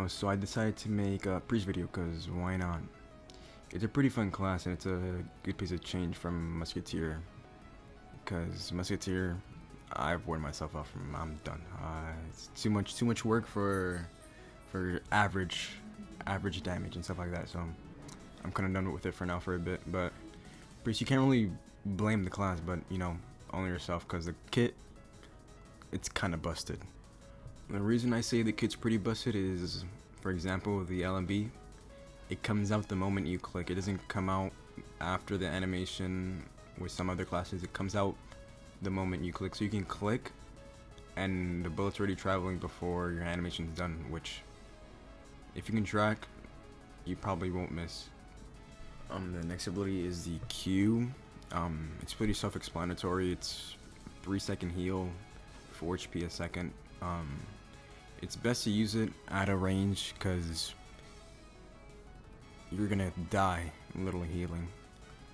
So I decided to make a previous video because why not? It's a pretty fun class and it's a good piece of change from Musketeer. Because Musketeer, I've worn myself out from. I'm done. It's too much work for average damage and stuff like that. So I'm kind of done with it for now for a bit. But you can't really blame the class, but only yourself because the kit, it's kind of busted. The reason I say the kit's pretty busted is, for example, the LMB, it comes out the moment you click. It doesn't come out after the animation with some other classes. It comes out the moment you click. So you can click and the bullet's already traveling before your animation's done, which if you can track, you probably won't miss. The next ability is the Q. It's pretty self-explanatory. It's 3-second heal, 4 HP a second. It's best to use it at a range because you're gonna die literally healing.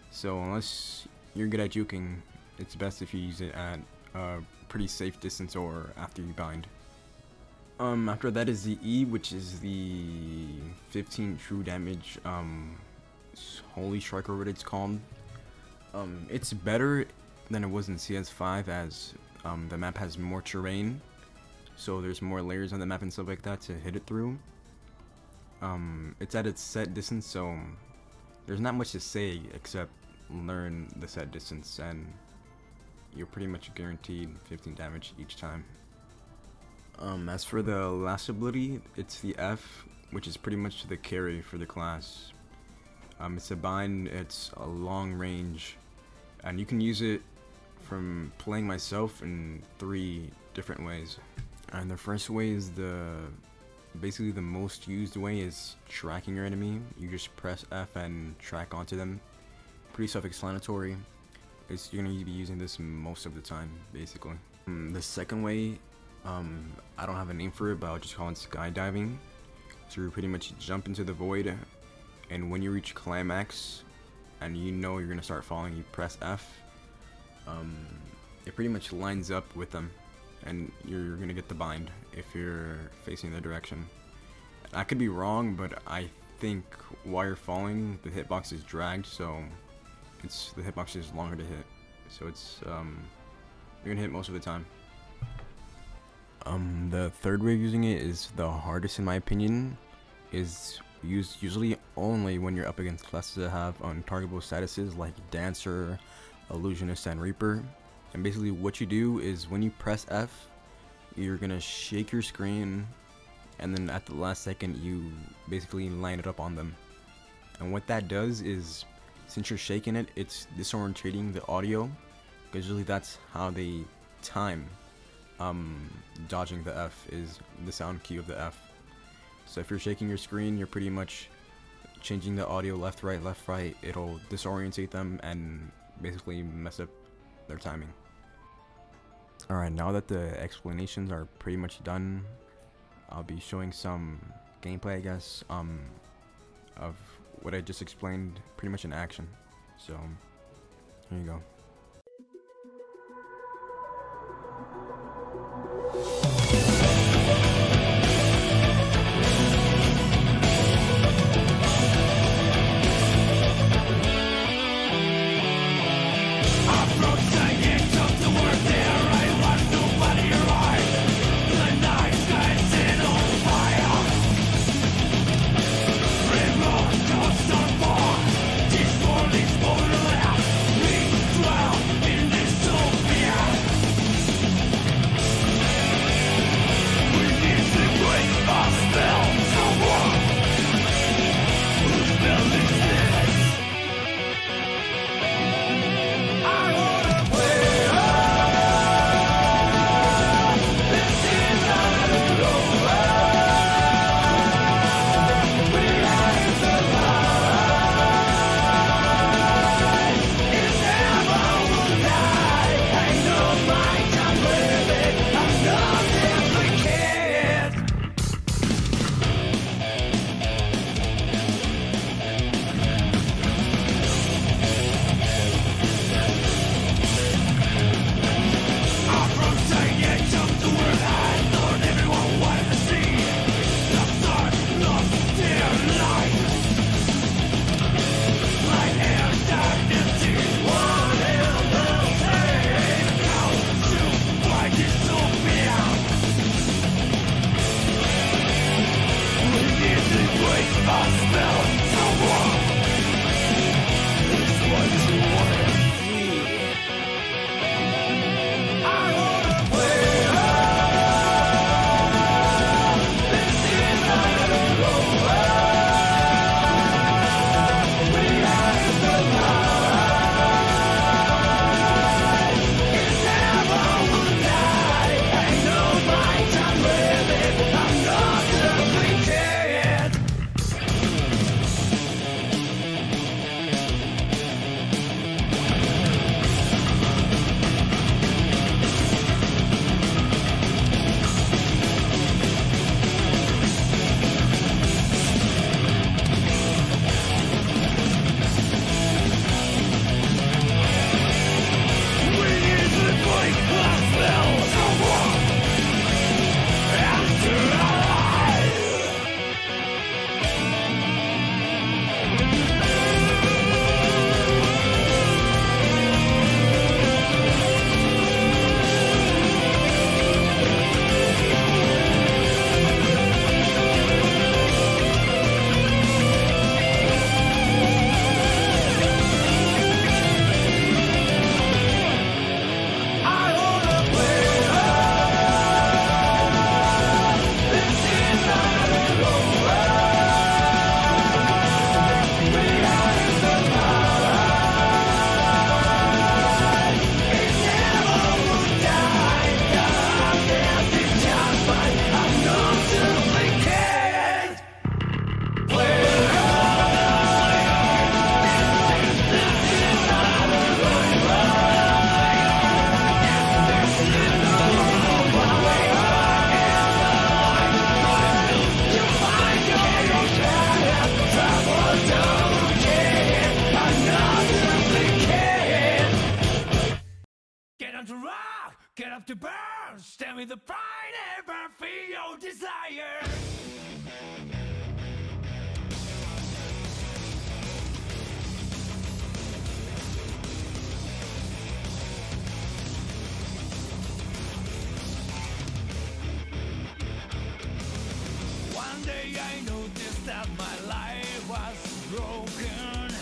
So unless you're good at juking, it's best if you use it at a pretty safe distance or after you bind. After that is the E, which is the 15 true damage Holy Strike, or what it's called. It's better than it was in CS5 as the map has more terrain. So there's more layers on the map and stuff like that to hit it through. It's at its set distance, so there's not much to say except learn the set distance and you're pretty much guaranteed 15 damage each time. As for the last ability, it's the F, which is pretty much the carry for the class. It's a bind, it's a long range, and you can use it from playing myself in 3 different ways. And the first way is basically the most used way is tracking your enemy. You just press F and track onto them. Pretty self-explanatory. You're gonna be using this most of the time, basically. The second way, I don't have a name for it, but I'll just call it skydiving. So you pretty much jump into the void, and when you reach climax, and you're gonna start falling, you press F. It pretty much lines up with them, and you're gonna get the bind if you're facing the direction. I could be wrong, but I think while you're falling, the hitbox is dragged, so the hitbox is longer to hit. So it's you're gonna hit most of the time. The third way of using it is the hardest in my opinion. Is used usually only when you're up against classes that have untargetable statuses like Dancer, Illusionist, and Reaper. And basically what you do is when you press F, you're gonna shake your screen, and then at the last second you basically line it up on them. And what that does is, since you're shaking it, it's disorientating the audio, because usually that's how they time dodging the F, is the sound cue of the F. So if you're shaking your screen, you're pretty much changing the audio left, right, it'll disorientate them and basically mess up their timing. Alright, now that the explanations are pretty much done, I'll be showing some gameplay, I guess, of what I just explained pretty much in action. So, here you go. Destroy this borderland. We with the pride, never feel your desire. One day I noticed that my life was broken.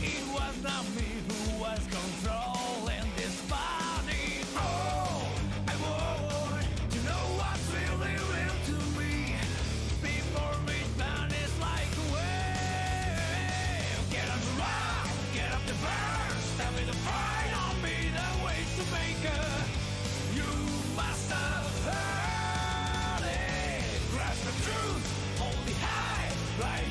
It was not me who was controlling this body. Oh, I want to know what's really real to me before it vanishes like a wave. Get on the rock, get up the burst, step with the pride on me, the way to make it. You must have heard it. Grasp the truth, hold it high, right?